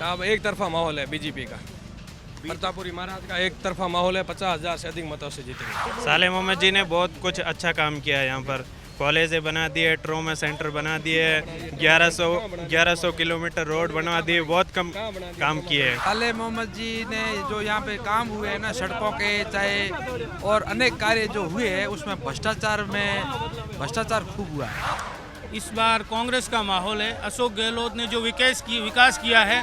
साहब एक तरफा माहौल है बीजेपी का। प्रतापपुरी महाराज का एक तरफा माहौल है, 50,000 से अधिक मतों से जीतेंगे। साले मोहम्मद जी ने बहुत कुछ अच्छा काम किया है। यहाँ पर कॉलेज बना दिए, ट्रॉमा सेंटर बना दिए, 1100 किलोमीटर रोड बनवा दिए, बहुत कम काम किए हैं। साले मोहम्मद जी ने जो यहाँ पे काम हुए हैं ना, सड़कों के चाहे और अनेक कार्य जो हुए हैं, उसमें भ्रष्टाचार खूब हुआ है। इस बार कांग्रेस का माहौल है। अशोक गहलोत ने जो विकास किया है,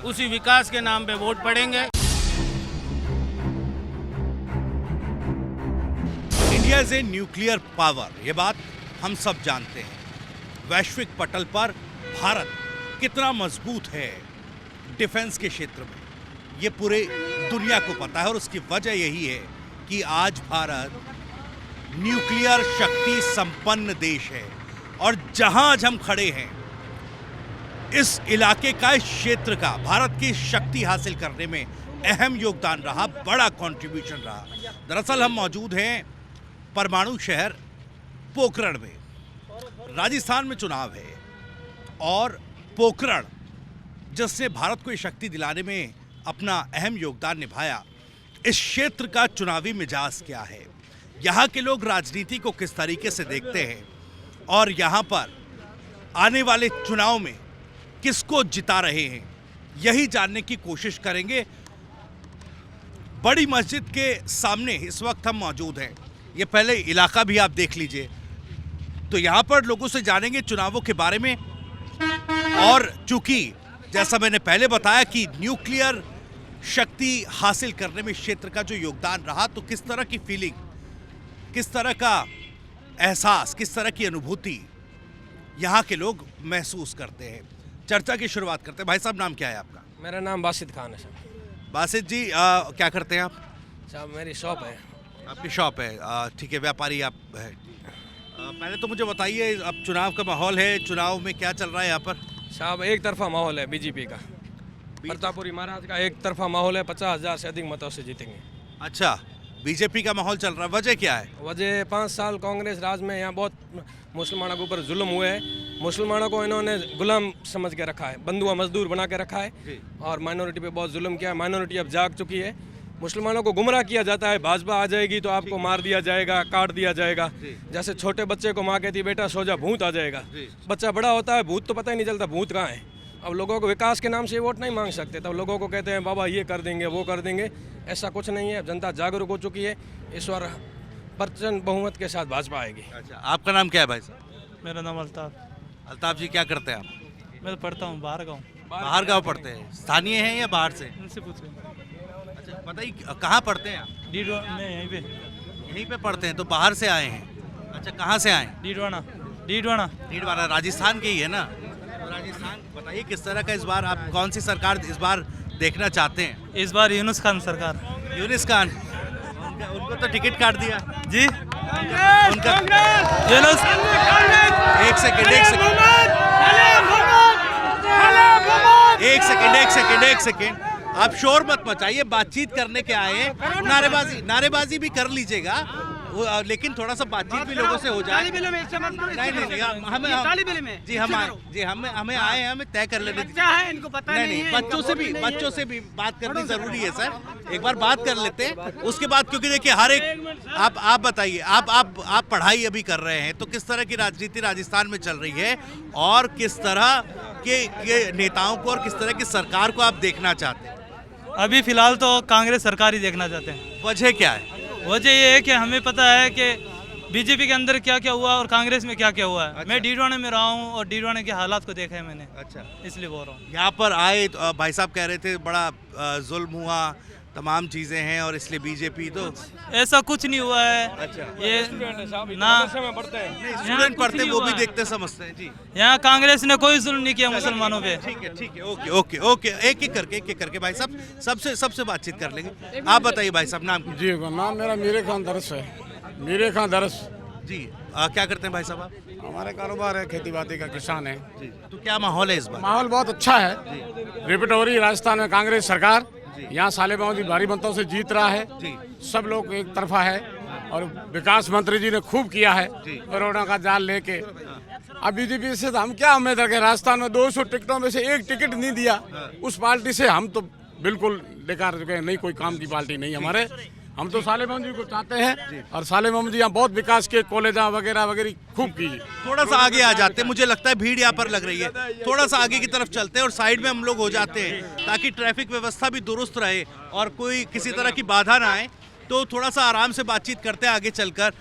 उसी विकास के नाम पे वोट पड़ेंगे। India is a nuclear power, ये बात हम सब जानते हैं। वैश्विक पटल पर भारत कितना मजबूत है डिफेंस के क्षेत्र में, ये पूरे दुनिया को पता है। और उसकी वजह यही है कि आज भारत न्यूक्लियर शक्ति संपन्न देश है। और जहां आज हम खड़े हैं, इस इलाके का, इस क्षेत्र का भारत की शक्ति हासिल करने में अहम योगदान रहा, बड़ा कंट्रीब्यूशन रहा। दरअसल हम मौजूद हैं परमाणु शहर पोखरण में। राजस्थान में चुनाव है और पोखरण, जिसने भारत को ये शक्ति दिलाने में अपना अहम योगदान निभाया, इस क्षेत्र का चुनावी मिजाज क्या है, यहाँ के लोग राजनीति को किस तरीके से देखते हैं और यहाँ पर आने वाले चुनाव में किसको जिता रहे हैं, यही जानने की कोशिश करेंगे। बड़ी मस्जिद के सामने इस वक्त हम मौजूद हैं। ये पहले इलाका भी आप देख लीजिए। तो यहाँ पर लोगों से जानेंगे चुनावों के बारे में। और चूंकि जैसा मैंने पहले बताया कि न्यूक्लियर शक्ति हासिल करने में क्षेत्र का जो योगदान रहा, तो किस तरह की फीलिंग, किस तरह का एहसास, किस तरह की अनुभूति यहाँ के लोग महसूस करते हैं। चर्चा की शुरुआत करते हैं। भाई साहब, नाम क्या है आपका? मेरा नाम बासित खान है साहब। बासित जी, क्या करते हैं आप? साहब मेरी शॉप है। आपकी शॉप है, ठीक है, व्यापारी आप है। पहले तो मुझे बताइए, अब चुनाव का माहौल है, चुनाव में क्या चल रहा है यहाँ पर? साहब एक तरफा माहौल है बीजेपी का। प्रतापपुरी महाराज का एक तरफा माहौल है, 50,000 से अधिक मतों से जीतेंगे। अच्छा, बीजेपी का माहौल चल रहा है, वजह क्या है? वजह 5 साल कांग्रेस राज में यहाँ बहुत मुसलमानों के ऊपर जुल्म हुए हैं। मुसलमानों को इन्होंने गुलाम समझ के रखा है, बंधुआ मजदूर बना के रखा है और माइनॉरिटी पे बहुत जुल्म किया है। माइनॉरिटी अब जाग चुकी है। मुसलमानों को गुमराह किया जाता है, भाजपा आ जाएगी तो आपको मार दिया जाएगा, काट दिया जाएगा। जैसे छोटे बच्चे को माँ कहती बेटा सो जा, भूत आ जाएगा। बच्चा बड़ा होता है, भूत तो पता ही नहीं चलता भूत कहाँ है। अब लोगों को विकास के नाम से वोट नहीं मांग सकते, तब लोगों को कहते हैं बाबा ये कर देंगे, वो कर देंगे। ऐसा कुछ नहीं है। जनता जागरूक हो चुकी है। इस बार प्रचंड बहुमत के साथ भाजपा आएगी। अच्छा, आपका नाम क्या है भाई साहब? मेरा नाम अल्ताफ। अल्ताफ जी, क्या करते हैं आप? मैं तो पढ़ता हूँ बाहर गाँव। बाहर गाँव पढ़ते हैं? स्थानीय हैं या बाहर से? इनसे पूछे। अच्छा, बताइए कहाँ पढ़ते हैं आप? डीडवाना में यहीं पे पढ़ते हैं, तो बाहर से आए हैं। अच्छा, कहाँ से आए? डीडवाना। नीडवाना राजस्थान के ही है ना? तो राजस्थान, बताइए किस तरह का इस बार, आप कौन सी सरकार इस बार देखना चाहते हैं? इस बार यूनुस खान सरकार। यूनिस खान, उनको तो टिकट काट दिया जी। उनका। यूनुस। एक सेकेंड, आप शोर मत मचाइए, बातचीत करने के आए हैं। नारेबाजी भी कर लीजिएगा, लेकिन थोड़ा सा बातचीत भी लोगों से हो जाए। नहीं, हमें आए हैं, हमें तय कर लेने दीजिए। इनको पता नहीं, बच्चों से भी बात करनी जरूरी है सर। एक बार बात कर लेते हैं, उसके बाद, क्योंकि देखिए हर एक, आप बताइए, आप पढ़ाई अभी कर रहे हैं, तो किस तरह की राजनीति राजस्थान में चल रही है और किस तरह के नेताओं को और किस तरह की सरकार को आप देखना चाहते हैं? अभी फिलहाल तो कांग्रेस सरकार ही देखना चाहते हैं। वजह क्या है? वजह ये है कि हमें पता है कि बीजेपी के अंदर क्या क्या हुआ और कांग्रेस में क्या क्या हुआ है। अच्छा। मैं डीडवाना में रहा हूँ और डीडवाना के हालात को देखा है मैंने। अच्छा, इसलिए बोल रहा हूँ। यहाँ पर आए तो भाई साहब कह रहे थे बड़ा जुल्म हुआ, तमाम चीजें हैं और इसलिए बीजेपी, तो ऐसा कुछ नहीं हुआ है। अच्छा, ये ना स्टूडेंट पढ़ते वो भी देखते समझते हैं जी। यहाँ कांग्रेस ने कोई जुल्म नहीं किया मुसलमानों पे। ठीक है, ओके, एक एक करके भाई साहब सबसे बातचीत कर लेंगे। आप बताइए भाई साहब, नाम जी? नाम मेरा मीरे खान दरस है। मीरे खान दरस जी। क्या करते हैं भाई साहब आप? हमारे कारोबार है, खेती बाड़ी का किसान है जी। तो क्या माहौल है इस बार? माहौल बहुत अच्छा है। रिपीट हो रही है राजस्थान में कांग्रेस सरकार। यहाँ साले मोदी भारी मतों से जीत रहा है जी। सब लोग एक तरफा है और विकास मंत्री जी ने खूब किया है। कोरोना का जाल लेके अब बीजेपी से तो हम क्या उम्मीद रखें? राजस्थान में 200 टिकटों में से एक टिकट नहीं दिया। उस पार्टी से हम तो बिल्कुल बेकार चुके हैं। नहीं, कोई काम की पार्टी नहीं हमारे। हम तो साले मोहम्मद जी को चाहते हैं और साले मोहम्मद जी यहाँ बहुत विकास के कॉलेज वगैरह वगैरह खूब की। थोड़ा सा आगे आ जाते हैं, मुझे लगता है भीड़ यहाँ पर लग रही है, थोड़ा सा आगे की तरफ चलते हैं और साइड में हम लोग हो जाते हैं ताकि ट्रैफिक व्यवस्था भी दुरुस्त रहे और कोई किसी तरह की बाधा ना आए। तो थोड़ा सा आराम से बातचीत करते हैं आगे चलकर।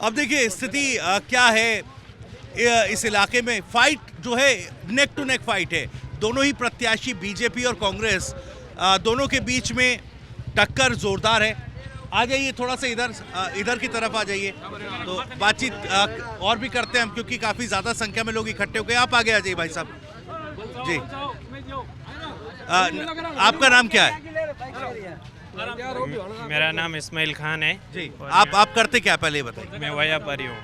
अब देखिए स्थिति क्या है इस इलाके में। फाइट जो है नेक टू नेक फाइट है, दोनों ही प्रत्याशी बीजेपी और कांग्रेस दोनों के बीच में टक्कर जोरदार है। आ जाइए थोड़ा सा इधर की तरफ आ जाइए तो बातचीत और भी करते हैं हम, क्योंकि काफ़ी ज़्यादा संख्या में लोग इकट्ठे हो गए। आप आगे आ जाइए भाई साहब जी। आपका नाम क्या है? मेरा नाम इस्माइल खान है जी। आप करते क्या पहले ये बताइए। मैं व्यापारी हूँ।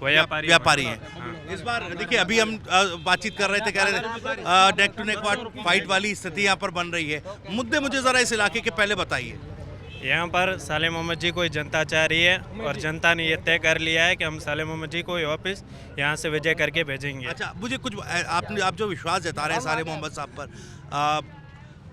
व्यापारी हैं। इस बार देखिए अभी हम बातचीत कर रहे थे, कह रहे थे नेक टू नेक फाइट वाली स्थिति यहाँ पर बन रही है। मुद्दे मुझे ज़रा इस इलाके के पहले बताइए। यहाँ पर साले मोहम्मद जी को जनता चाह रही है और जनता ने ये तय कर लिया है कि हम साले मोहम्मद जी को वापस यहाँ से विजय करके भेजेंगे। अच्छा, मुझे कुछ आप जो विश्वास जता रहे हैं साले मोहम्मद साहब पर,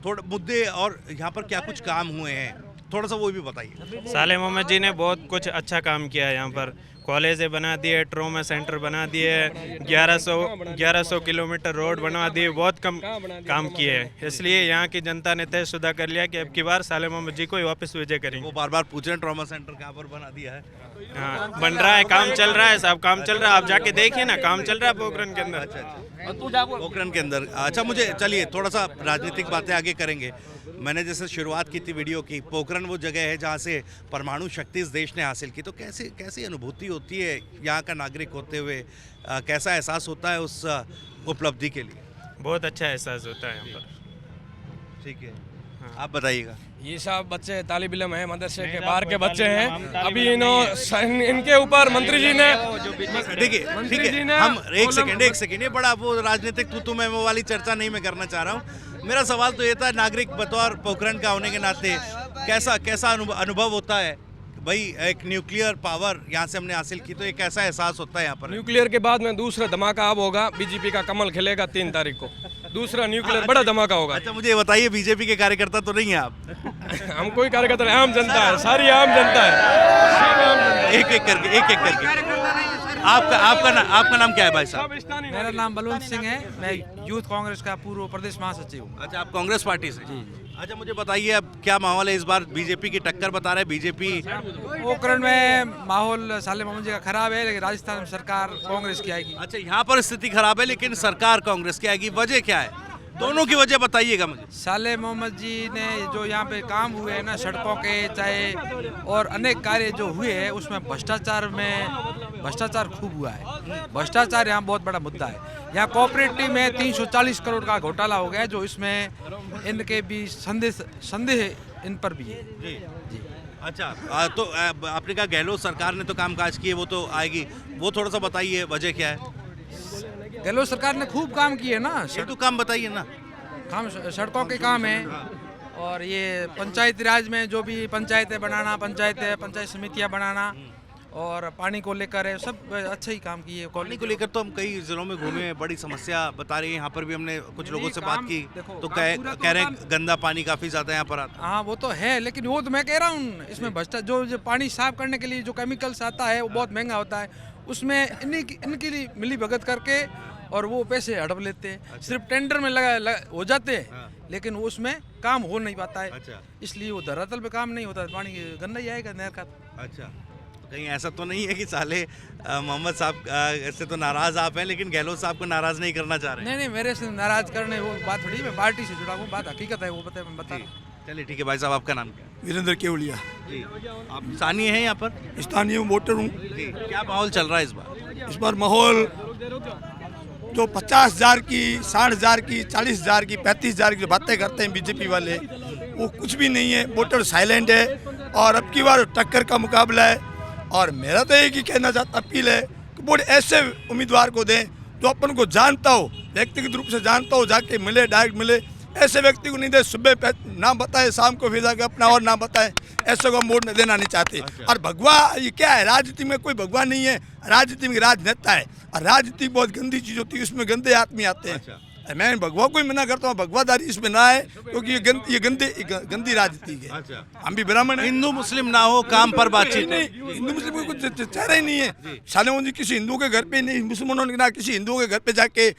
थोड़े मुद्दे और यहाँ पर क्या कुछ काम हुए हैं, थोड़ा सा वो भी बताइए। साले मोहम्मद जी ने बहुत कुछ अच्छा काम किया है। यहाँ पर कॉलेज बना दिए, ट्रोमा सेंटर बना दिए, 1100 किलोमीटर रोड बनवा दिए, बहुत कम काम किए हैं। इसलिए यहाँ की जनता ने तयशुदा कर लिया कि अब की बार साले मोहम्मद जी को ही वापस विजय करेंगे। वो बार बार पूछ रहे हैं ट्रॉमा सेंटर कहाँ पर बना दिया है। हाँ, बन रहा है, काम चल रहा है साहब, काम चल रहा है। आप जाके देखिए ना, काम चल रहा है पोखरण के अंदर। पोखरण के अंदर। अच्छा, मुझे चलिए थोड़ा सा राजनीतिक बातें आगे करेंगे। मैंने जैसे शुरुआत की थी वीडियो की, पोखरण वो जगह है जहाँ से परमाणु शक्ति इस देश ने हासिल की। तो कैसी अनुभूति होती है यहाँ का नागरिक होते हुए, कैसा एहसास होता है उस उपलब्धि के लिए? बहुत अच्छा एहसास होता है यहाँ पर। ठीक है, आप बताइएगा। ये सब बच्चे तालिब इल्म है, मदरसे के बाहर के बच्चे हैं। अभी इनके ऊपर मंत्री जी ने देखिए ठीक है, हम एक सेकेंड, ये बड़ा वो राजनीतिक तू मैं वो वाली चर्चा नहीं मैं करना चाह रहा हूँ। मेरा सवाल तो ये था, नागरिक बतौर पोखरण का होने के नाते कैसा अनुभव होता है भाई? एक न्यूक्लियर पावर यहाँ से हमने हासिल की, तो एक ऐसा एहसास होता है यहाँ पर। न्यूक्लियर के बाद में दूसरा धमाका अब होगा, बीजेपी का कमल खिलेगा 3 तारीख को, दूसरा न्यूक्लियर बड़ा धमाका होगा। अच्छा, मुझे बताइए, बीजेपी के कार्यकर्ता तो नहीं है आप? हम कोई कार्यकर्ता नहीं, आम जनता है, सारी आम जनता है। एक एक करके आपका नाम क्या है भाई साहब? मेरा नाम बलवंत सिंह है, मैं यूथ कांग्रेस का पूर्व प्रदेश महासचिव हूँ। अच्छा, आप कांग्रेस पार्टी से? अच्छा, मुझे बताइए अब क्या माहौल है इस बार? बीजेपी की टक्कर बता रहे हैं बीजेपी। पोखरण में माहौल साले मोहम्मद जी का खराब है, लेकिन राजस्थान में सरकार कांग्रेस की आएगी। अच्छा, यहाँ पर स्थिति खराब है लेकिन सरकार कांग्रेस की आएगी, वजह क्या है? दोनों की वजह बताइएगा मुझे। साले मोहम्मद जी ने जो यहाँ पे काम हुए हैं ना, सड़कों के चाहे और अनेक कार्य जो हुए हैं, उसमें भ्रष्टाचार खूब हुआ है। भ्रष्टाचार यहाँ बहुत बड़ा मुद्दा है। यहाँ कोऑपरेटिव में 340 करोड़ का घोटाला हो गया, जो इसमें इनके भी संदेह इन पर भी है। जी। अच्छा, तो आपने कहा गहलोत सरकार ने तो कामकाज किए, वो तो आएगी, वो थोड़ा सा बताइए वजह क्या है? गहलोत सरकार ने खूब काम किए ना। ये तो काम बताइए ना। काम सड़कों के काम है, और ये पंचायती राज में जो भी पंचायतें बनाना, पंचायत समितियां बनाना, और पानी को लेकर है, सब अच्छा ही काम किए। पानी को लेकर तो हम कई जिलों में घूमे हैं, बड़ी समस्या बता रही है। यहाँ पर भी हमने कुछ लोगों से बात की तो कह रहे हैं गंदा पानी काफी ज्यादा यहाँ पर आता है। हाँ, वो तो है, लेकिन वो तो मैं कह रहा हूँ, इसमें भ्रष्टाचार जो पानी साफ करने के लिए जो केमिकल्स आता है वो बहुत महंगा होता है, उसमें इनकी मिली भगत करके और वो पैसे हड़प लेते हैं। अच्छा। सिर्फ टेंडर में हो जाते हैं। हाँ। लेकिन उसमें काम हो नहीं पाता है। अच्छा। इसलिए वो धरातल पे काम नहीं होता, पानी गंदा ही आएगा नहर का। अच्छा, कहीं ऐसा तो नहीं है कि साले मोहम्मद साहब से तो नाराज आप हैं लेकिन गहलोत साहब को नाराज नहीं करना चाह रहे हैं? नहीं, मेरे से नाराज करने वो बात थोड़ी, मैं पार्टी से जुड़ा हूँ, बात हकीकत है, वो मैं बता रहा हूँ। चलिए ठीक है भाई साहब, आपका नाम क्या है? वीरेंद्र केवलिया जी। आप स्थानीय हैं यहाँ पर? स्थानीय वोटर हूँ जी। क्या माहौल चल रहा है इस बार? इस बार माहौल जो 50,000 की, 60,000 की, 40,000 की, 35,000 की बातें करते हैं बीजेपी वाले, वो कुछ भी नहीं है। वोटर साइलेंट है और अब की बार टक्कर का मुकाबला है। और मेरा तो एक ही कहना चाहता, अपील है कि वोट ऐसे उम्मीदवार को दें जो अपन को जानता हो, व्यक्तिगत रूप से जानता हो, जाके मिले, डायरेक्ट मिले। ऐसे व्यक्ति को नहीं दे, सुबह नाम बताए, शाम को फिर जाके अपना और नाम बताए, ऐसे को हम वोट देना नहीं चाहते। और भगवा ये क्या है? राजनीति में कोई भगवान नहीं है, राजनीति में राजनेता है। और राजनीति बहुत गंदी चीज होती है, उसमें गंदे आदमी आते हैं। मैं भगवा को ही मना करता हूँ, भगवादारी इसमें ना है, क्योंकि ये गंदी राजनीति है। हम भी ब्राह्मण हैं। हिंदू मुस्लिम ना हो, काम पर बातचीत नहीं, हिंदू मुस्लिम को कुछ चेहरा ही नहीं है। साले जी किसी हिंदू के घर पे नहीं, मुसलमानों ने ना किसी हिंदुओं के घर पे जाके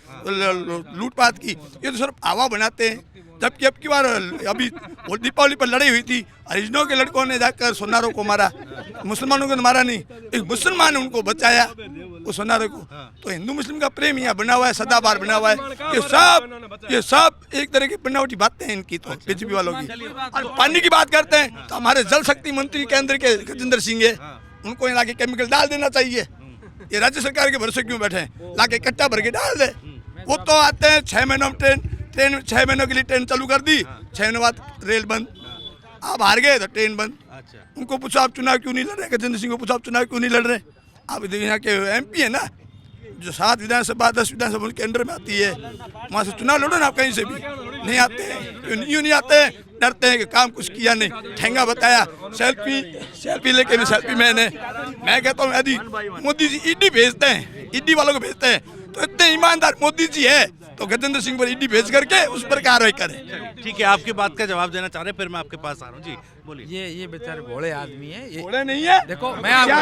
लूटपाट की, ये तो सिर्फ हवा बनाते हैं। जबकि अब की बार अभी दीपावली पर लड़ाई हुई थी, हरिजनों के लड़कों ने जाकर सोनारों को मारा, मुसलमानों को मारा नहीं, एक मुसलमान ने उनको बचाया वो सोनारों को। तो हिंदू मुस्लिम का प्रेम यहाँ बना हुआ है, सदाबहार बना हुआ है। ये सब एक तरह की बनावटी बातें हैं इनकी, तो बीजेपी वालों की। और पानी की बात करते हैं तो हमारे जल शक्ति मंत्री केंद्र के गजेंद्र सिंह है, उनको यहाँ लाके केमिकल डाल देना चाहिए। ये राज्य सरकार के भरोसे क्यों बैठे हैं? लाके कट्टा भर के डाल दे। वो तो आते हैं 6 महीनों में ट्रेन 6 महीनों के लिए ट्रेन चालू कर दी, 6 महीनों बाद रेल बंद। आप हार गए तो ट्रेन बंद। उनको पूछो आप चुनाव क्यों नहीं लड़ रहे, गजेंद्र सिंह को पूछो आप चुनाव क्यों नहीं लड़ रहे। आप यहाँ के MP है ना, जो 7 विधानसभा 10 विधानसभा उनके अंडर में आती है, वहाँ से चुनाव लड़ो ना। आप कहीं से भी नहीं आते हैं, क्यों नहीं आते हैं? डरते हैं कि काम कुछ किया नहीं, ठेंगा बताया, सेल्फी लेके भी सेल्फी मैंने। मैं कहता हूँ यदि मोदी जी ईडी भेजते हैं, ईडी वालों को भेजते हैं, तो इतने ईमानदार मोदी जी है तो गजेंद्र सिंह पर ईडी भेज करके उस पर कार्रवाई करें। ठीक है, आपकी बात का जवाब देना चाह रहे, फिर मैं आपके पास आ रहा हूँ। जी बोलिए। ये बेचारे भोले आदमी है, ये बोले नहीं है। देखो मैं आपको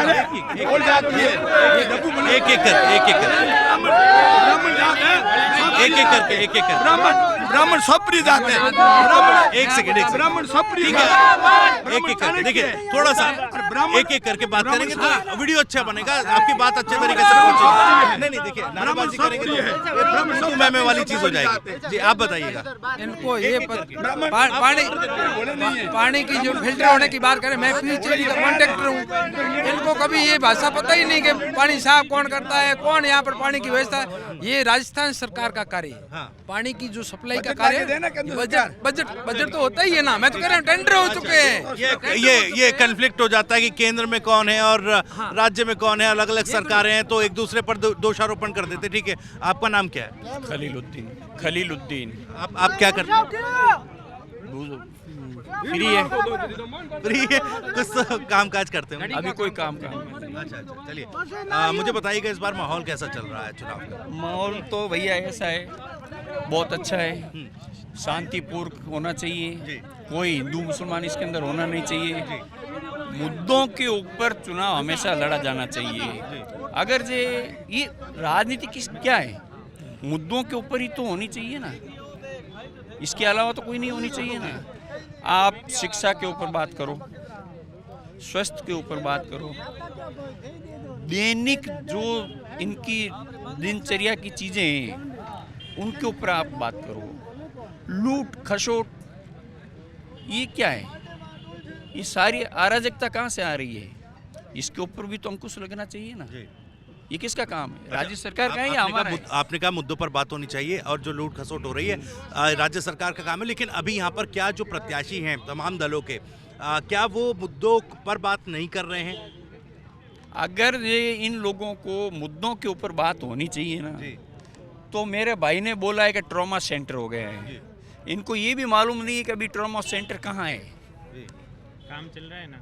बोल जाती है एक एक कर ब्राह्मण सब प्रिय जाते हैं। एक सेकंड ब्राह्मण सब प्रिय एक एक करके देखिए, थोड़ा सा एक एक करके बात करेंगे तो वीडियो अच्छा बनेगा, आपकी बात अच्छे तरीके से पहुंचेगी। नहीं देखिए, नाराबाजी करेंगे तो मैं वाली चीज हो जाएगी। जी आप बताइएगा। इनको ये पानी की जो फिल्टर होने की बात करें, मैं PhD का कॉन्ट्रैक्टर हूँ, इनको कभी ये भाषा पता ही नहीं कि पानी साफ कौन करता है, कौन यहाँ पर पानी की व्यवस्था है। ये राजस्थान सरकार का कार्य है, पानी की जो सप्लाई का कार्य है। बजट तो होता ही है ना, मैं तो कह रहा हूँ टेंडर हो चुके हैं। ये कन्फ्लिक्ट हो जाता है कि केंद्र में कौन है और राज्य में कौन है, अलग अलग सरकारें हैं, तो एक दूसरे पर दोषारोपण कर देते। ठीक है, आपका नाम क्या है? खलीलुद्दीन। आप क्या करते हैं? फ्री है, कुछ तो काम काज करते हैं? अभी कोई काम नहीं। अच्छा, चलिए मुझे बताइएगा इस बार माहौल कैसा चल रहा है चुनाव का? माहौल तो भैया ऐसा है, बहुत अच्छा है, शांतिपूर्ण होना चाहिए, कोई हिंदू मुसलमान इसके अंदर होना नहीं चाहिए। मुद्दों के ऊपर चुनाव हमेशा लड़ा जाना चाहिए। अगर ये राजनीति क्या है, मुद्दों के ऊपर ही तो होनी चाहिए ना, इसके अलावा तो कोई नहीं होनी चाहिए ना। आप शिक्षा के ऊपर बात करो, स्वास्थ्य के ऊपर बात करो, दैनिक जो इनकी दिनचर्या की चीज़ें हैं उनके ऊपर आप बात करो। लूट खसोट ये क्या है, ये सारी अराजकता कहाँ से आ रही है, इसके ऊपर भी तो अंकुश लगना चाहिए ना। ये किसका काम है, राज्य सरकार का है या हमारा है? आपने कहा मुद्दों पर बात होनी चाहिए और जो लूट खसोट हो रही है राज्य सरकार का काम है, लेकिन अभी यहाँ पर क्या जो प्रत्याशी हैं तमाम दलों के, क्या वो मुद्दों पर बात नहीं कर रहे हैं? अगर ये इन लोगों को मुद्दों के ऊपर बात होनी चाहिए ना, तो मेरे भाई ने बोला है कि ट्रॉमा सेंटर हो गया है, इनको ये भी मालूम नहीं है कि अभी ट्रॉमा सेंटर कहाँ है। काम चल रहा है ना,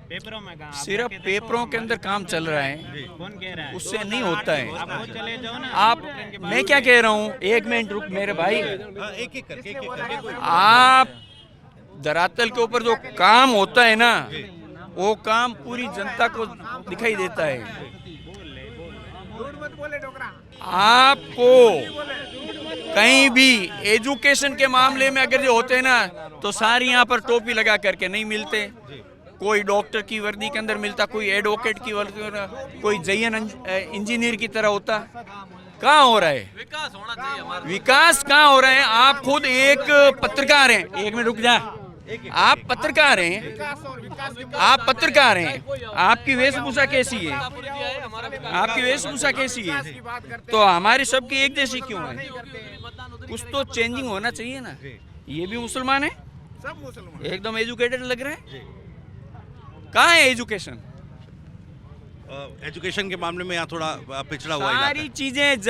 पेपरों में काम, सिर्फ पेपरों के अंदर काम चल रहा है, कौन कह रहा है? उससे नहीं होता है। आप चले जाओ ना। आप मैं क्या कह रहा हूँ, एक मिनट रुक मेरे भाई, एक एक करके आप धरातल के ऊपर जो काम होता है ना, वो काम पूरी जनता को दिखाई देता है। आपको कहीं भी एजुकेशन के मामले में अगर जो होते हैं ना, तो सारी यहाँ पर टोपी लगा करके नहीं मिलते, कोई डॉक्टर की वर्दी के अंदर मिलता, कोई एडवोकेट की वर्दी, कोई जयन इंजीनियर की तरह होता। कहाँ हो रहा है विकास, कहाँ हो रहा है? आप खुद एक पत्रकार हैं, एक मिनट रुक जा, आप पत्रकार हैं, आप पत्रकार हैं, आपकी वेशभूषा कैसी है, आपकी वेशभूषा कैसी है? तो हमारी सबकी एक जैसी क्यों है? कुछ तो चेंजिंग होना चाहिए ना। ये भी मुसलमान है, एकदम एजुकेटेड लग रहा है, कहाँ है एजुकेशन? एजुकेशन के मामले में यहाँ थोड़ा पिछड़ा हुआ इलाका है। सारी चीजें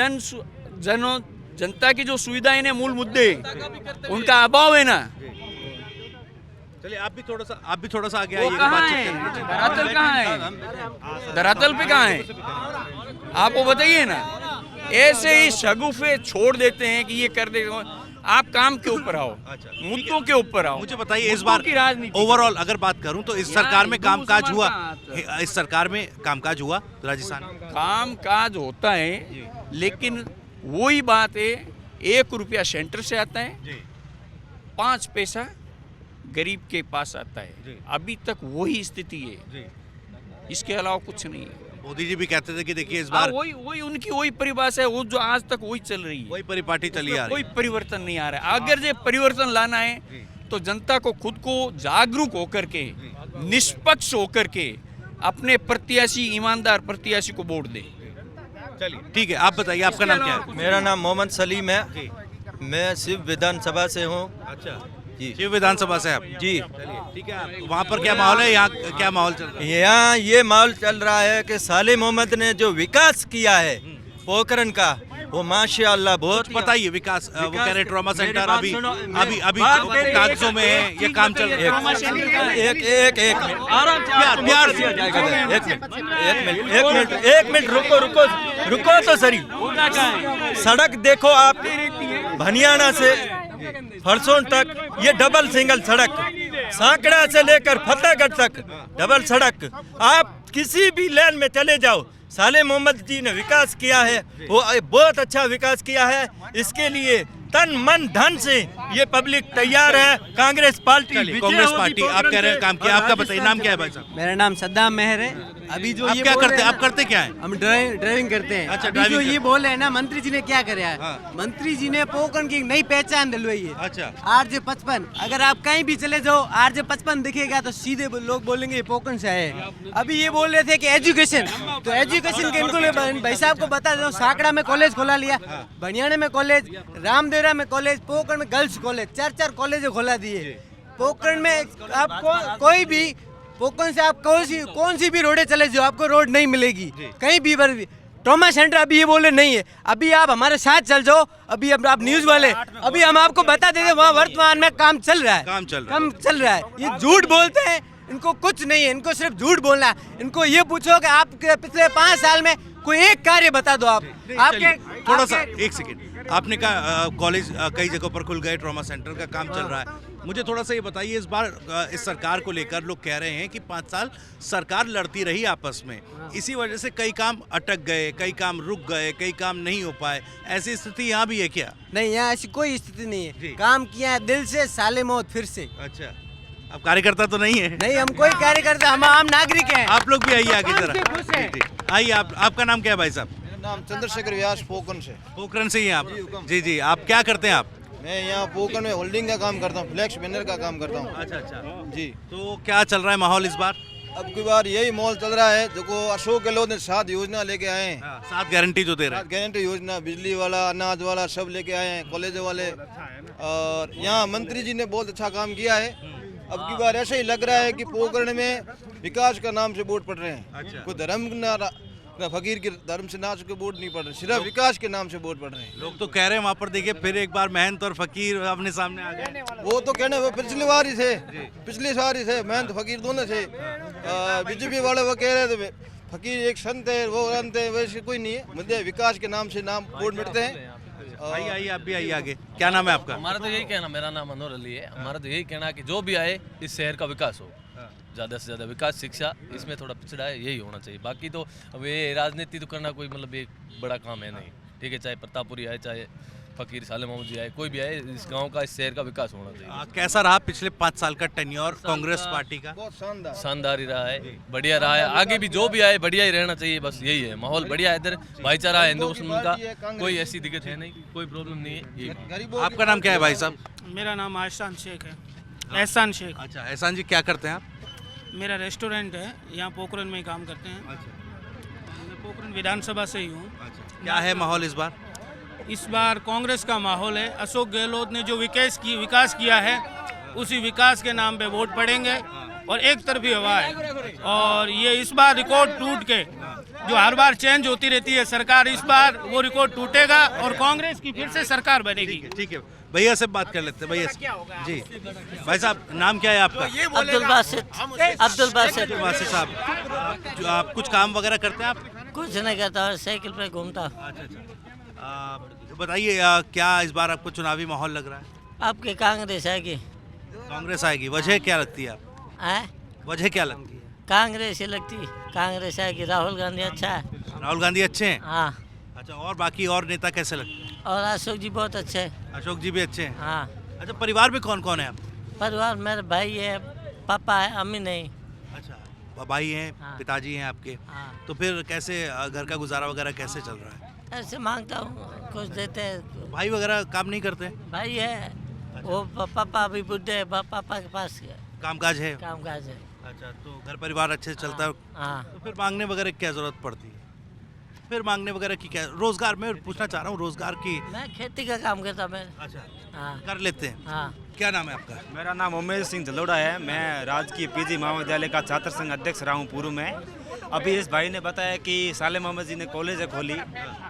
जनता की जो सुविधाएं हैं, मूल मुद्दे, उनका अभाव है ना। चलिए आप भी थोड़ा सा आगे वो आइए, कहाँ बातचीत है? करेंगे। धरातल कहाँ है? धरातल पे कहाँ है? आपको बताइए ना, ऐसे ही शगुफे छोड़ देते हैं कि ये कर दे। आप काम के ऊपर आओ, मुद्दों के ऊपर आओ। मुझे बताइए इस मुद्दों बार की राजनीति ओवरऑल अगर बात करूं तो इस सरकार में कामकाज हुआ, मुसलमान इस सरकार में कामकाज हुआ राजस्थान में? काम काज होता है, लेकिन वही बात है, 1 रुपया सेंटर से आता है, 5 पैसा गरीब के पास आता है। अभी तक वही स्थिति है, इसके अलावा कुछ नहीं है। मोदी जी भी कहते थे कि देखिए इस बार वही उनकी वही परिभाषा है, वो जो आज तक वही चल रही है, वही परिपाटी चली आ रही कोई परिवर्तन नहीं आ रहा है। अगर ये परिवर्तन लाना है तो जनता को खुद को जागरूक होकर के, निष्पक्ष होकर के अपने प्रत्याशी, ईमानदार प्रत्याशी को वोट दे। चलिए ठीक है, आप बताइए आपका नाम क्या है? मेरा नाम मोहम्मद सलीम है, मैं शिव विधानसभा से हूँ। अच्छा जी, शिव विधानसभा से आप? जी ठीक है, वहाँ पर क्या माहौल है, यहाँ क्या माहौल चल रहा है? यहाँ ये माहौल चल रहा है कि साले मोहम्मद ने जो विकास किया है पोखरण का, वो माशाअल्लाह बहुत। बताइए विकास, वो कह रहे ट्रॉमा सेंटर अभी कागजों में है, ये काम चल रहा है। एक मिनट रुको तो सही। सड़क देखो आप, भनियाना से फरसोन तक ये डबल सिंगल सड़क, सांकड़ा से लेकर फतेहगढ़ तक डबल सड़क। आप किसी भी लेन में चले जाओ, साले मोहम्मद जी ने विकास किया है, वो बहुत अच्छा विकास किया है। इसके लिए तन मन धन से ये पब्लिक तैयार है। कांग्रेस पार्टी आप कह रहे हैं काम किया, आपका बताइए नाम क्या है भाई साहब? मेरा नाम सद्दाम मेहर है। अभी जो आप ये क्या बोल करते रहे हैं, आप करते क्या है? हम ड्राइविंग करते हैं। अच्छा, अभी ड्राइविंग जो ये करते बोल रहे हैं ना, मंत्री जी ने क्या कराया है? मंत्री जी ने पोकरण की एक नई पहचान दिलवाई है। अच्छा, RJ55। अगर आप कहीं भी चले जाओ, RJ55 दिखेगा तो सीधे लोग बोलेंगे ये पोकरण से आए हैं। अभी ये बोल रहे थे कि एजुकेशन, तो एजुकेशन के इनको भाई साहब को बता दो, सांकड़ा में कॉलेज खोला लिया, भनियाने में कॉलेज, रामदेवरा में कॉलेज, पोकरण में गर्ल्स कॉलेज, 4 कॉलेज खोला दिए। पोकरण में आपको कोई भी, पोकरण से आप कौन सी भी रोडे चले जाओ, आपको रोड नहीं मिलेगी कहीं भी। ट्रॉमा सेंटर अभी ये बोले नहीं है। अभी आप हमारे साथ चल जाओ, अभी आप न्यूज वाले, अभी हम आपको बता देते वहाँ वर्तमान में काम चल रहा है, काम चल रहा है। ये झूठ बोलते हैं, इनको कुछ नहीं है, इनको सिर्फ झूठ बोलना है। इनको ये पूछो कि आप पिछले 5 साल में कोई एक कार्य बता दो। आप आपके थोड़ा सा एक सेकेंड, आपने कहा कॉलेज कई जगहों पर खुल गए, ट्रॉमा सेंटर का काम चल रहा है। मुझे थोड़ा सा ये बताइए, इस बार इस सरकार को लेकर लोग कह रहे हैं कि 5 साल सरकार लड़ती रही आपस में, इसी वजह से कई काम अटक गए, कई काम रुक गए, कई काम नहीं हो पाए। ऐसी स्थिति यहाँ भी है क्या? नहीं, यहाँ ऐसी कोई स्थिति नहीं है। काम किया है दिल से, साले मौत फिर से। अच्छा, अब कार्यकर्ता तो नहीं है? नहीं, हम कोई कार्यकर्ता, हम आम नागरिक हैं। आप लोग भी आइए आगे जरा, आइए। आपका नाम क्या है भाई साहब? नाम चंद्रशेखर व्यास, पोकरण से। पोखरण से ही हैं आप? जी, आप क्या करते हैं आप? मैं यहाँ पोकरण में होल्डिंग का काम करता हूँ, फ्लैक्स बैनर का काम करता हूँ। अच्छा जी। तो क्या चल रहा है माहौल इस बार? अब की बार यही माहौल चल रहा है, जो अशोक गहलोत ने 7 योजना लेके आए हैं। 7 गारंटी जो दे रहे हैं, 7 गारंटी योजना, बिजली वाला, अनाज वाला, सब लेके आए हैं, कॉलेज वाले। और यहाँ मंत्री जी ने बहुत अच्छा काम किया है। अब की बार ऐसे ही लग रहा है कि पोकरण में विकास का नाम से वोट पड़ रहे हैं। कोई धर्म ना फकीर के धर्म से नाच के वोट नहीं पड़ रहे, सिर्फ विकास के नाम से वोट पड़ रहे हैं। लोग तो कह रहे हैं वहाँ पर देखिए फिर एक बार महंत और फकीर अपने सामने आ गए। वो तो कहने वो पिछली बार ही थे, महंत फकीर दोनों थे। बीजेपी वाले वो कह रहे थे फकीर एक संत है, वो अंत है, वैसे कोई नहीं है। मुद्दे विकास के नाम से नाम वोट मिटते हैं। आइए आप भी आइए आगे। क्या नाम है आपका? हमारा तो यही कहना, मेरा नाम अनवर अली है। हमारा तो यही कहना है कि जो भी आए इस शहर का विकास हो, ज़्यादा से ज़्यादा विकास, शिक्षा, इसमें थोड़ा पिछड़ा है, यही होना चाहिए। बाकी तो अब ये राजनीति तो करना कोई मतलब एक बड़ा काम है नहीं, ठीक है। चाहे प्रतापपुरी आए, चाहे फकीर साले मोहम्मद जी आए, कोई भी आए, इस गांव का, इस शहर का विकास होना चाहिए। कैसा रहा पिछले 5 साल का टेन्योर कांग्रेस पार्टी का? बहुत शानदार ही रहा है, बढ़िया रहा है। आगे भी जो भी आए बढ़िया ही रहना चाहिए, बस यही है। माहौल बढ़िया है इधर, भाईचारा है हिंदू मुस्लिम का, कोई ऐसी दिक्कत है नहीं, कोई प्रॉब्लम नहीं है। आपका नाम क्या है भाई साहब? मेरा नाम एहसान शेख है। एहसान शेख। अच्छा, एहसान जी क्या करते हैं आप? मेरा रेस्टोरेंट है, यहाँ पोखरण में ही काम करते हैं। मैं पोखरण विधानसभा से ही हूँ। क्या है माहौल इस बार? इस बार कांग्रेस का माहौल है। अशोक गहलोत ने जो विकास किया है, उसी विकास के नाम पे वोट पड़ेंगे और एक तरफी हवा है। और ये इस बार रिकॉर्ड टूट के, जो हर बार चेंज होती रहती है सरकार, इस बार वो रिकॉर्ड टूटेगा और कांग्रेस की फिर से सरकार बनेगी। ठीक है, भैया से बात कर लेते हैं। भैया जी, भाई साहब नाम क्या है आपका? अब्दुल बासित। अब्दुल बासित साहब, आप कुछ काम वगैरह करते हैं आप? कुछ नहीं करता और साइकिल पे घूमता। तो बताइए क्या इस बार आपको चुनावी माहौल लग रहा है? आपके कांग्रेस आएगी। कांग्रेस आएगी, वजह क्या लगती है आपको? वजह क्या लगती है? कांग्रेस ही लगती, कांग्रेस आएगी। राहुल गांधी अच्छा है। राहुल गांधी अच्छे हैं? हाँ। अच्छा, और बाकी और नेता कैसे लगते हैं? और अशोक जी बहुत अच्छे हैं। अशोक जी भी अच्छे हैं? हाँ। अच्छा, परिवार में कौन कौन है आप? परिवार मेरे भाई है, पापा है, अम्मी नहीं। अच्छा, भाई हैं, हाँ। पिताजी हैं आपके। हाँ। तो फिर कैसे घर का गुजारा वगैरह कैसे चल रहा है? ऐसे मांगता हूँ, कुछ देते हैं। भाई वगैरह काम नहीं करते? भाई है, वो पापा अभी बुढ़े है, पापा के पास कामकाज है? कामकाज है। अच्छा, तो घर परिवार अच्छे से चलता है? हाँ। तो फिर मांगने वगैरह की क्या जरूरत पड़ती है? फिर मांगने वगैरह की क्या, रोजगार में पूछना चाह रहा हूँ, रोजगार की। मैं खेती का काम करता मैं। अच्छा, हाँ। कर लेते हैं। हाँ। क्या नाम है आपका? मेरा नाम उमेश सिंह जलोड़ा है। मैं राजकीय पीजी महाविद्यालय का छात्र संघ अध्यक्ष रहा हूँ पूर्व में। अभी इस भाई ने बताया कि साले मोहम्मद जी ने कॉलेज खोली।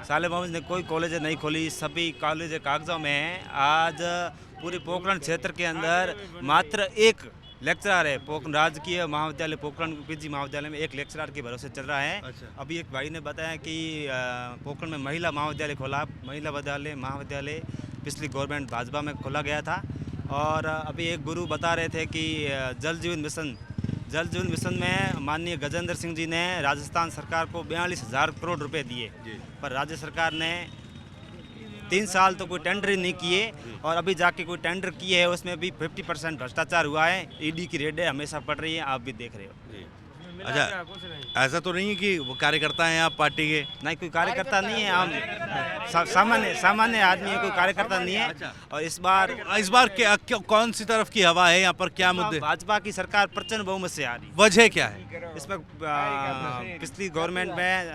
साले मोहम्मद ने कोई कॉलेज नहीं खोली, सभी कॉलेज कागजों में है। आज पूरे पोखरण क्षेत्र के अंदर मात्र एक लेक्चरर है। राजकीय महाविद्यालय पोखरण पीजी महाविद्यालय में एक लेक्चरर के भरोसे चल रहा है। अच्छा। अभी एक भाई ने बताया कि पोखरण में महिला महाविद्यालय खोला। महिला महाविद्यालय पिछली गवर्नमेंट भाजपा में खोला गया था। और अभी एक गुरु बता रहे थे कि जल जीवन मिशन में माननीय गजेंद्र सिंह जी ने राजस्थान सरकार को 42,000 करोड़ रुपए दिए, पर राज्य सरकार ने 3 साल तो कोई टेंडर ही नहीं किए। और अभी जाके कोई टेंडर किए है उसमें भी 50% भ्रष्टाचार हुआ है। ईडी की रेडें हमेशा पड़ रही हैं, आप भी देख रहे हो। अच्छा, ऐसा तो नहीं है कि वो कार्यकर्ता हैं आप पार्टी के? नहीं, कोई कार्यकर्ता नहीं है, हम सामान्य आदमी है, कोई कार्यकर्ता नहीं है। और इस बार कौन सी तरफ की हवा है यहाँ पर, क्या मुद्दे? भाजपा की सरकार प्रचंड बहुमत से आ रही है। वजह क्या है? इसमें पिछली गवर्नमेंट में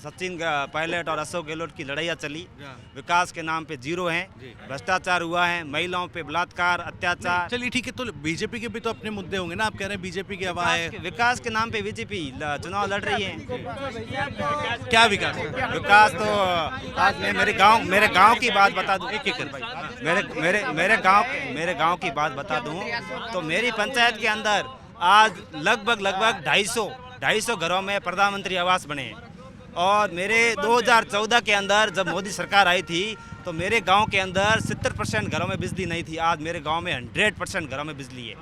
सचिन पायलट और अशोक गहलोत की लड़ाइयाँ चली। विकास के नाम पे जीरो हैं, भ्रष्टाचार हुआ है, महिलाओं पे बलात्कार, अत्याचार। चलिए ठीक है, तो बीजेपी के भी तो अपने मुद्दे होंगे ना। आप कह रहे हैं बीजेपी की हवा है। विकास के नाम पे बीजेपी चुनाव लड़ रही है। क्या विकास? विकास तो आज मैं मेरे गांव की बात बता दूं। मेरे गांव की बात बता दूं तो मेरी पंचायत के अंदर आज लगभग 250 घरों में प्रधानमंत्री आवास बने हैं। और मेरे 2014 के अंदर जब मोदी सरकार आई थी तो मेरे गांव के अंदर 70% घरों में बिजली नहीं थी। आज मेरे गांव में 100% घरों में बिजली है।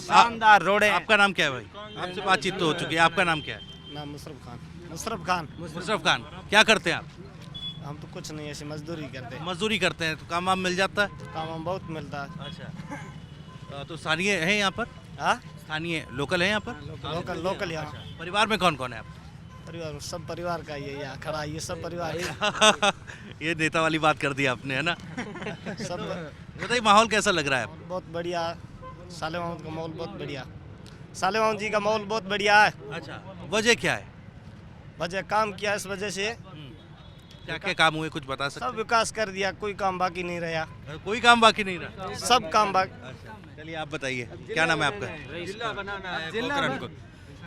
शानदार रोड है। आपका नाम क्या है भाई? आपसे बातचीत तो हो चुकी है। आपका नाम क्या है? नाम मुशर्रफ खान। क्या करते हैं आप? हम तो कुछ नहीं, ऐसे मजदूरी करते हैं। मजदूरी करते हैं, तो काम वाम मिल जाता है? काम हम बहुत मिलता है। अच्छा, तो स्थानीय है यहाँ पर? हाँ, स्थानीय लोकल है यहाँ पर? लोकल यहाँ। परिवार में कौन कौन है आप? परिवार सब परिवार का ये यहाँ खड़ा है, ये सब परिवार ये नेता वाली बात कर दी आपने, है ना? सब। बताइए माहौल कैसा लग रहा है आपको? बहुत बढ़िया, साले मोहम्मद का माहौल बहुत बढ़िया, साले मोहम्मद जी का माहौल बहुत बढ़िया है। अच्छा, वजह क्या है? वजह काम किया, इस वजह से। क्या क्या काम हुए, कुछ बता सकते? सब विकास कर दिया, कोई काम बाकी नहीं रहा। कोई काम बाकी नहीं रहा? सब काम बाकी। चलिए आप बताइए, क्या नाम है आपका?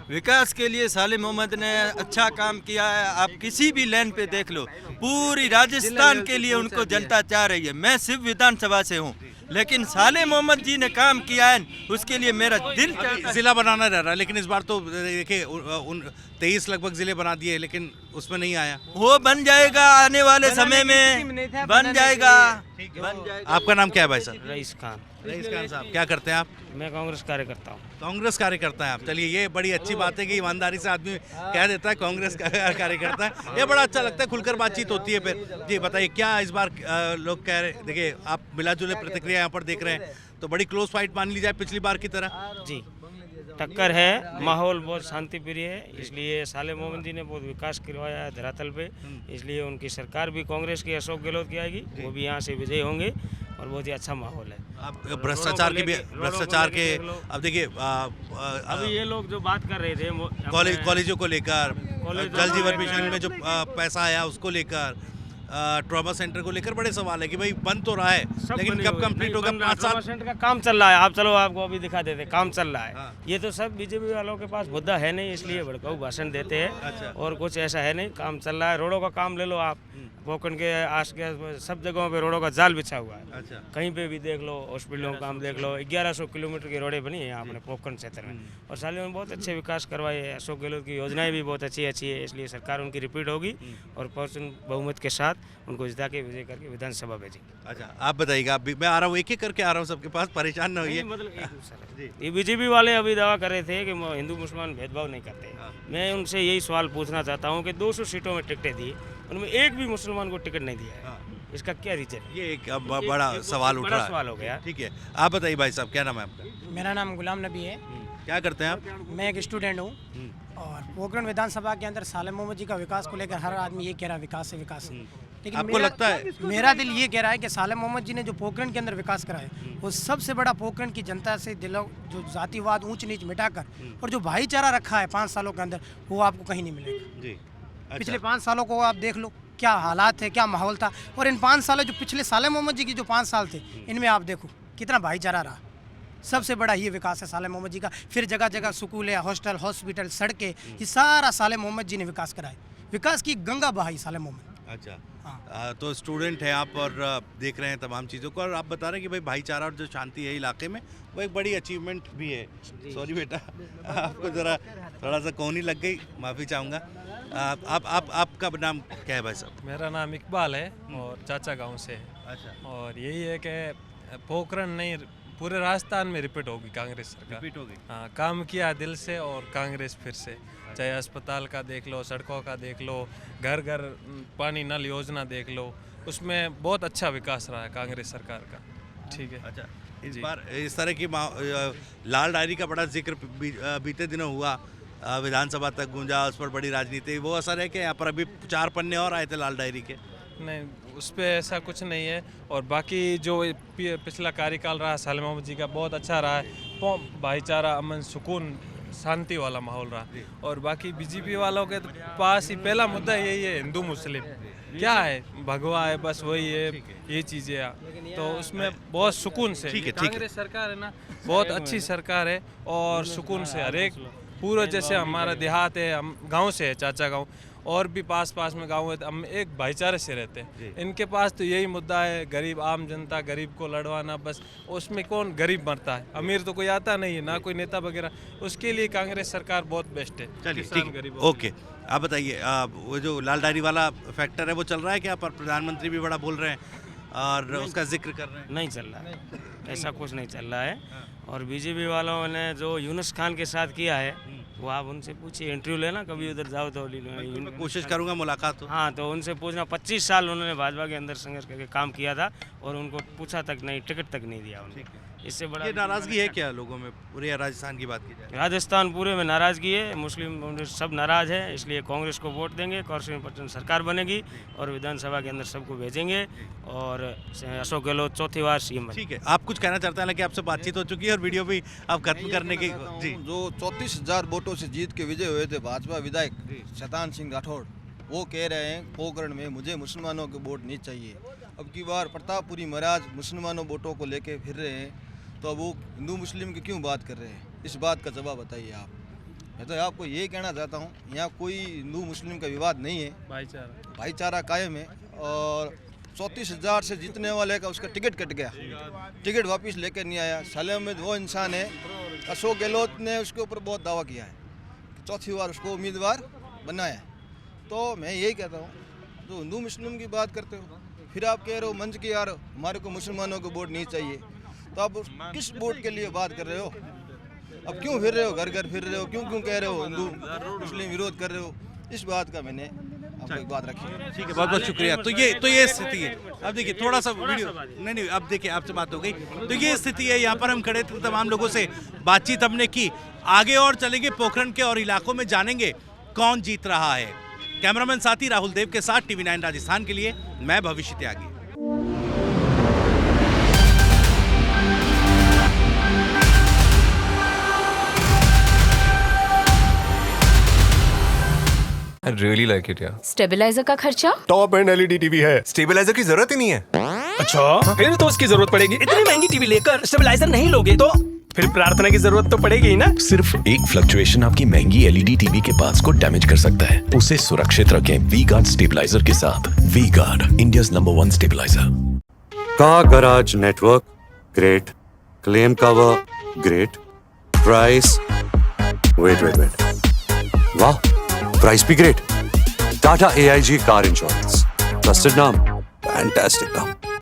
विकास के लिए साले मोहम्मद ने अच्छा काम किया है। आप किसी भी लाइन पे देख लो, पूरी राजस्थान के लिए उनको जनता चाह रही है। मैं सिर्फ विधानसभा से हूँ, लेकिन साले मोहम्मद जी ने काम किया है, उसके लिए मेरा दिल चाहता है। जिला बनाना रह रहा है, लेकिन इस बार तो देखिए 23 लगभग जिले बना दिए, लेकिन उसमें नहीं आया। वो बन जाएगा आने वाले समय में, बन जाएगा। आपका नाम क्या है भाई साहब? रईस खान साहब, क्या करते हैं आप? मैं कांग्रेस कार्यकर्ता हूँ। कांग्रेस कार्यकर्ता हैं आप? चलिए, ये बड़ी अच्छी बात है कि ईमानदारी से आदमी कह देता है कांग्रेस का कार्यकर्ता है। ये बड़ा अच्छा लगता है, खुलकर बातचीत होती है। फिर जी बताइए, क्या इस बार लोग कह रहे, देखिए आप मिला जुले प्रतिक्रिया यहाँ पर देख रहे हैं, तो बड़ी क्लोज फाइट मान ली जाए पिछली बार की तरह? जी, टक्कर है, माहौल बहुत शांति प्रिय है। इसलिए साले मोहम्मद जी ने बहुत विकास करवाया है धरातल पे, इसलिए उनकी सरकार भी कांग्रेस की अशोक गहलोत की आएगी, वो भी यहाँ से विजयी होंगे और बहुत ही अच्छा माहौल है। अब भ्रष्टाचार के अब देखिए अभी ये लोग जो बात कर रहे थे कॉलेजों को लेकर, जल जीवन मिशन में जो पैसा आया उसको लेकर, ट्रॉमा सेंटर को लेकर बड़े सवाल है कि भाई बन तो रहा है लेकिन कब कंप्लीट होगा? 5 साल सेंटर का काम चल रहा है। आप चलो आपको अभी दिखा देते, काम चल रहा है। हाँ। ये तो सब बीजेपी वालों के पास मुद्दा है नहीं, इसलिए भड़काऊ भाषण देते हैं। अच्छा। और कुछ ऐसा है नहीं, काम चल रहा है। रोडों का काम ले लो आप, पोखरण के आस के सब जगहों पे रोडों का जाल बिछा हुआ है। अच्छा। कहीं पे भी देख लो, हॉस्पिटलों का काम देख लो। 1100 किलोमीटर की रोडें बनी है यहाँ अपने पोखरण क्षेत्र में, और साल में बहुत अच्छे विकास करवाए हैं। अशोक गहलोत की योजनाएं भी बहुत अच्छी है, इसलिए सरकार उनकी रिपीट होगी और प्रचंड बहुमत के साथ उनको जिता के विजय करके विधानसभा भेजेंगे। अच्छा, आप बताइएगा। अभी मैं आ रहा हूँ, एक एक करके आ रहा हूँ सबके पास, परेशान ना होइए। ये बीजेपी वाले अभी दावा कर रहे थे कि हिंदू मुसलमान भेदभाव नहीं करते। मैं उनसे यही सवाल पूछना चाहता हूँ कि 200 सीटों में टिकटें दी, उनमें एक भी मुसलमान को टिकट नहीं दिया है। इसका क्या रीजन है? ये एक बड़ा सवाल उठ रहा है। सवाल हो गया। ठीक है, आप बताइए भाई साहब, क्या नाम है आपका? मेरा नाम गुलाम नबी है। क्या करते हैं आप? मैं एक स्टूडेंट हूँ और पोखरण विधानसभा के अंदर साले मोहम्मद जी का विकास को लेकर हर आदमी ये कह रहा है विकास है, विकास है। लेकिन आपको लगता है? मेरा दिल ये कह रहा है कि साले मोहम्मद जी ने जो पोखरण के अंदर विकास करा है वो सबसे बड़ा पोखरण की जनता से दिलों जो जातिवाद ऊंच नीच मिटाकर और जो भाईचारा रखा है 5 सालों के अंदर, वो आपको कहीं नहीं मिलेगा जी। पिछले 5 सालों को आप देख लो, क्या हालात है, क्या माहौल था। और इन 5 सालों जो पिछले साले मोहम्मद जी की जो 5 साल थे, इनमें आप देखो कितना भाईचारा रहा। सबसे बड़ा ये विकास है साले मोहम्मद जी का। फिर जगह जगह स्कूल है, हॉस्टल, हॉस्पिटल, सड़कें, ये सारा साले मोहम्मद जी ने विकास कराया। विकास की गंगा बहाई साले मोहम्मद। अच्छा, तो स्टूडेंट हैं आप और देख रहे हैं तमाम चीज़ों को, और आप बता रहे हैं कि भाई भाईचारा और जो शांति है इलाके में, वो एक बड़ी अचीवमेंट भी है। सॉरी बेटा, आपको ज़रा थोड़ा सा कोहनी लग गई, माफ़ी चाहूँगा। आप आपका नाम क्या है भाई साहब? मेरा नाम इकबाल है और चाचा गांव से है। अच्छा। और यही है कि पोखरण नहीं, पूरे राजस्थान में रिपीट होगी कांग्रेस सरकार। रिपीट होगी। हाँ, काम किया दिल से और कांग्रेस फिर से, चाहे अस्पताल का देख लो, सड़कों का देख लो, घर घर पानी नल योजना देख लो, उसमें बहुत अच्छा विकास रहा है कांग्रेस सरकार का। ठीक है। अच्छा, इस बार इस तरह की लाल डायरी का बड़ा जिक्र बीते दिनों हुआ, विधानसभा तक गूंजा, उस पर बड़ी राजनीति, वो असर है कि यहाँ पर अभी 4 पन्ने और आए थे लाल डायरी के? नहीं, उस पर ऐसा कुछ नहीं है। और बाकी जो पिछला कार्यकाल रहा साले मोहम्मद जी का, बहुत अच्छा रहा है। भाईचारा, अमन, सुकून, शांति वाला माहौल रहा। और बाकी बीजेपी वालों के पास ही पहला मुद्दा यही है, हिंदू मुस्लिम क्या है, भगवा है, बस वही है, ये चीज़ें। तो उसमें बहुत सुकून से कांग्रेस सरकार है ना, बहुत अच्छी सरकार है और सुकून से हर एक पूरा, जैसे हमारा देहात है, हम गांव से है, चाचा गांव, और भी पास में गांव है, तो हम एक भाईचारे से रहते हैं। इनके पास तो यही मुद्दा है, गरीब आम जनता, गरीब को लड़वाना, बस। उसमें कौन गरीब मरता है, अमीर तो कोई आता नहीं है, ना कोई नेता वगैरह। उसके लिए कांग्रेस सरकार बहुत बेस्ट है। चलिए, ठीक, ओके। आप बताइए, वो जो लाल डायरी वाला फैक्टर है वो चल रहा है क्या? पर प्रधानमंत्री भी बड़ा बोल रहे हैं और उसका जिक्र कर रहे हैं। नहीं चल रहा है, ऐसा कुछ नहीं चल रहा है। और बीजेपी वालों ने जो यूनुस खान के साथ किया है, वो आप उनसे पूछिए, इंटरव्यू लेना कभी उधर जाओ तो। कोशिश करूंगा मुलाकात हो। हाँ, तो उनसे पूछना, 25 साल उन्होंने भाजपा के अंदर संघर्ष करके काम किया था और उनको पूछा तक नहीं, टिकट तक नहीं दिया उन्होंने। इससे बड़ा ये नाराजगी है क्या लोगों में? पूरे राजस्थान की बात की जाए, राजस्थान पूरे में नाराजगी है, मुस्लिम सब नाराज है, इसलिए कांग्रेस को वोट देंगे, कॉर्पोरेशन सरकार बनेगी और विधानसभा के अंदर सबको भेजेंगे और अशोक गहलोत चौथी बार सीएम। ठीक है, आप कुछ कहना चाहते हैं? हालांकि आपसे बातचीत हो चुकी है और वीडियो भी आप खत्म करने की। जी, जो 34,000 वोटों से जीत के विजय हुए थे भाजपा विधायक शैतान सिंह राठौड़, वो कह रहे हैं पोखरण में मुझे मुसलमानों के वोट नहीं चाहिए। अब की बार प्रतापपुरी महाराज मुसलमानों वोटों को लेके फिर रहे हैं, तो अब वो हिंदू मुस्लिम की क्यों बात कर रहे हैं? इस बात का जवाब बताइए आप। मैं तो आपको ये कहना चाहता हूँ, यहाँ कोई हिंदू मुस्लिम का विवाद नहीं है, भाईचारा कायम है। और 34,000 से जीतने वाले का उसका टिकट कट गया, टिकट वापस लेकर नहीं आया। साले में वो इंसान है, अशोक गहलोत ने उसके ऊपर बहुत दावा किया है, चौथी बार उसको उम्मीदवार बनाया। तो मैं यही कहता हूँ, जो हिंदू मुस्लिम की बात करते हो, फिर आप कह रहे हो मंच की यार हमारे को मुसलमानों को वोट नहीं चाहिए, तो आप किस वोट के लिए बात कर रहे हो? अब क्यों फिर रहे हो, घर घर फिर रहे हो, क्यों कह रहे हो हिंदू मुस्लिम विरोध कर रहे हो? इस बात का मैंने आपको एक बात रखी। ठीक है, बहुत बहुत शुक्रिया। तो ये स्थिति है। अब देखिए, थोड़ा सा वीडियो नहीं, अब देखिए आपसे बात हो गई। तो ये स्थिति है, यहाँ पर हम खड़े थे, तमाम लोगों से बातचीत हमने की। आगे और चलेंगे, पोखरण के और इलाकों में जानेंगे कौन जीत रहा है। कैमरामैन साथी राहुल देव के साथ TV9 राजस्थान के लिए मैं भविष्य त्यागी। I really like it, यार। स्टेबलाइजर का खर्चा? टॉप एंड LED टीवी है, स्टेबलाइजर की जरूरत ही नहीं है। अच्छा, फिर तो उसकी जरूरत पड़ेगी। इतनी महंगी टीवी लेकर स्टेबलाइजर नहीं लोगे तो फिर प्रार्थना की जरूरत तो पड़ेगी ही ना। सिर्फ एक फ्लक्चुएशन आपकी महंगी LED टीवी के पार्ट्स को डैमेज कर सकता है। उसे सुरक्षित रखें V-Guard स्टेबलाइजर के साथ। V-Guard, India's number 1 stabilizer. Car garage network great, claim cover great, price wait वाह, प्राइस भी great. Tata AIG car insurance, trusted नाम, फैंटास्टिक नाम।